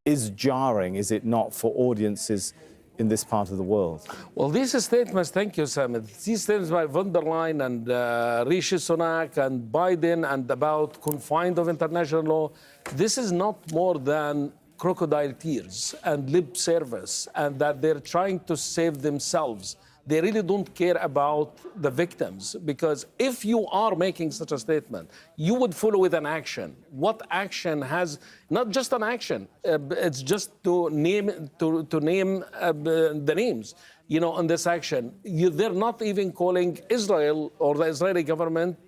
is jarring, is it not, for audiences in this part of the world? Well, these statements, thank you, Sam. These statements by von der Leyen and Rishi Sunak and Biden and about confined of international law, this is not more than crocodile tears and lip service, and that they're trying to save themselves. They really don't care about the victims, because if you are making such a statement, you would follow with an action. What action has, not just an action, it's just to name the names, you know, on this action. They're not even calling Israel or the Israeli government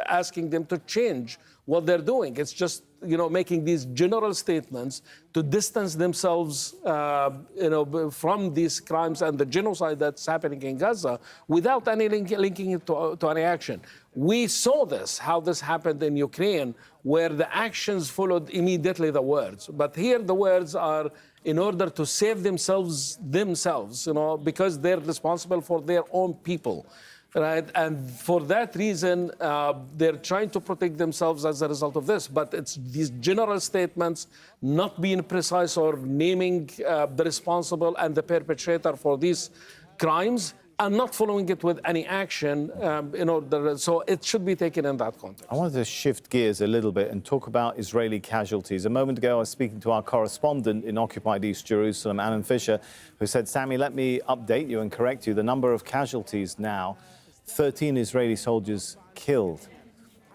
asking them to change what they're doing. It's just, you know, making these general statements to distance themselves, you know, from these crimes and the genocide that's happening in Gaza without any linking it to any action. We saw this, how this happened in Ukraine, where the actions followed immediately the words. But here the words are in order to save themselves, you know, because they're responsible for their own people. Right, and for that reason, they're trying to protect themselves as a result of this. But it's these general statements, not being precise or naming the responsible and the perpetrator for these crimes, and not following it with any action in order. So it should be taken in that context. I wanted to shift gears a little bit and talk about Israeli casualties. A moment ago, I was speaking to our correspondent in occupied East Jerusalem, Alan Fisher, who said, Sammy, let me update you and correct you. The number of casualties now, 13 Israeli soldiers killed.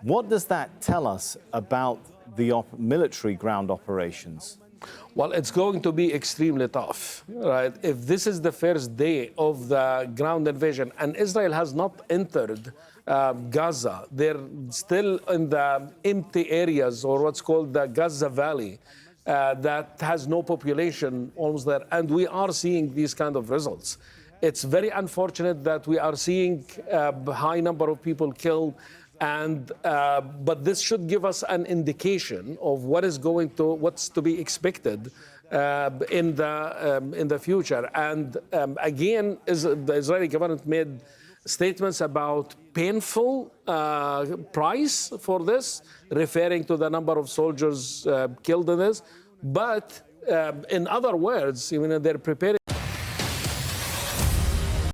What does that tell us about the military ground operations? Well, it's going to be extremely tough, right? If this is the first day of the ground invasion and Israel has not entered Gaza, they're still in the empty areas, or what's called the Gaza Valley, that has no population almost there. And we are seeing these kind of results. It's very unfortunate that we are seeing a high number of people killed, and but this should give us an indication of what's to be expected in the future. And again, the Israeli government made statements about painful price for this, referring to the number of soldiers killed in this. But in other words, they're preparing